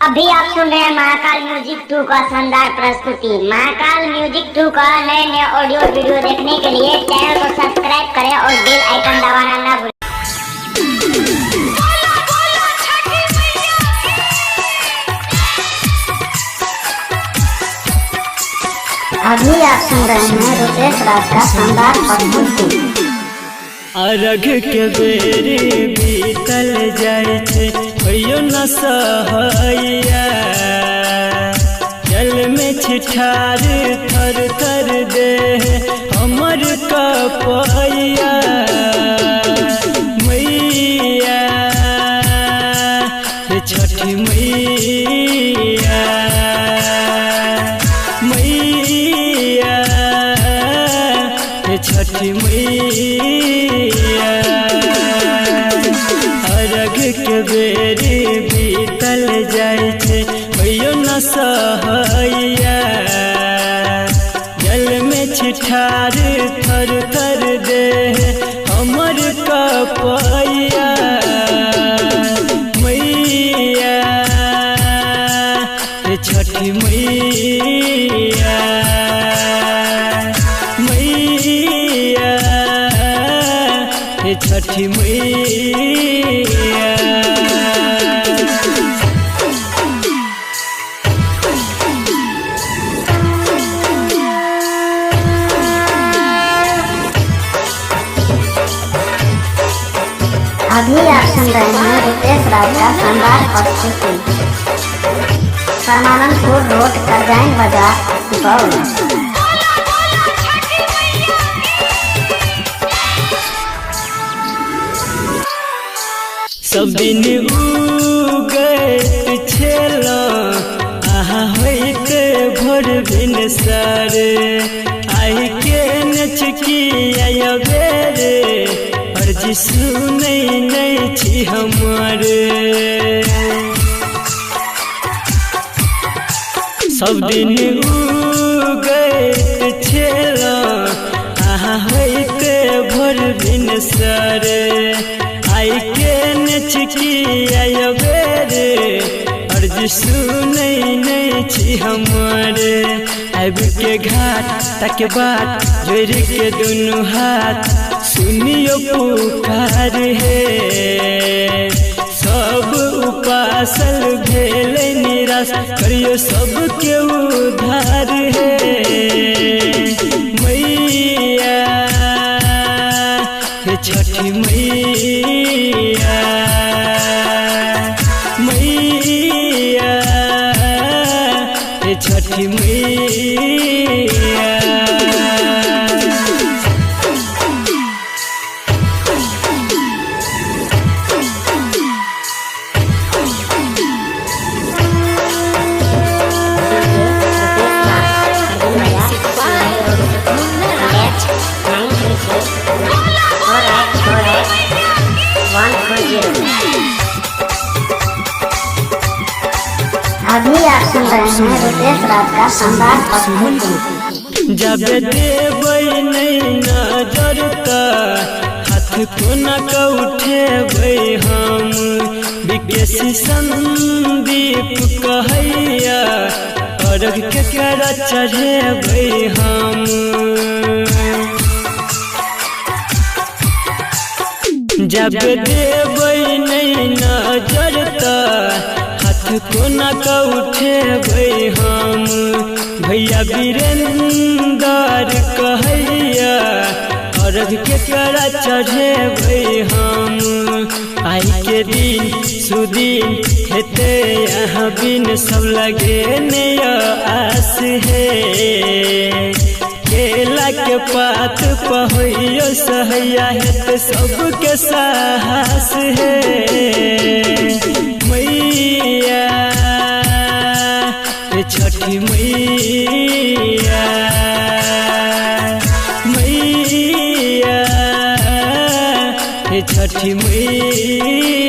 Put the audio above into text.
अभी आप सुन रहे हैं महाकाल म्यूजिक 2 का शानदार प्रस्तुति। महाकाल म्यूजिक 2 का नए नए ऑडियो वीडियो देखने के लिए चैनल को सब्सक्राइब करें और बेल आइकन दबाना ना भूलें। अभी आप सुन रहे हैं रुपेश राज का शानदार प्रस्तुति। अर्घ के बेरी बीतल जाय छे होइयो न सहैया, जल में छिठार थर थर दे हमर कपैया। मैया हे छठी मैया, मैया हे छठी मैया। अर्घ के बेरी बीतल जाय छे होइयो न सहैया, जल में छिठार थर थर दे हमर कपैया। मैया हे छठी मैया, मैया हे छठी मैया। अभी आप सुन रहे हैं रुपेश राज का शानदार प्रस्तुति। परमानंदपुर रोड करजाइन बाजार सुपौल। सब दिन उगैत छेलो आहा होइते भोर भिनसर, आइ के नचकी आय बेरे अर्जी सुनै नै छी हमर। सब दिन उगैत छेलो आहा होइते भोर भिनसर, आइ के नचकी आय बेरे अर्जी सुनै नै छी हमर। आबि के घाट तक बात जोड़ के दुनू हाथ सुनियो पुकार हे। सब उपासल भेल निराश करियो सबके उद्धार हे। मैया हे छठी मैया, मैया हे छठी मैया। अभी आप सुन रहे हैं रुपेश राज का शानदार प्रस्तुति। जब देबै नहीं नजर त हाथ कोना के उठेबै हम, विकेशी संदीप कहैया अर्घ के कर चढ़ेबै हम। जब देबै नहीं नजर त कोना का उठेबै हम, भैया वीरेंद्र कहैया अर्घ के करा चढ़ेबै हम। आई के दिन सुदिन हेते यहाँ बिन सब लगे नय आस हे। केला के पात पहोइयो सहैया हेते सबके साहस हे। मैया हे छठी मैया, मैया हे छठी मैया।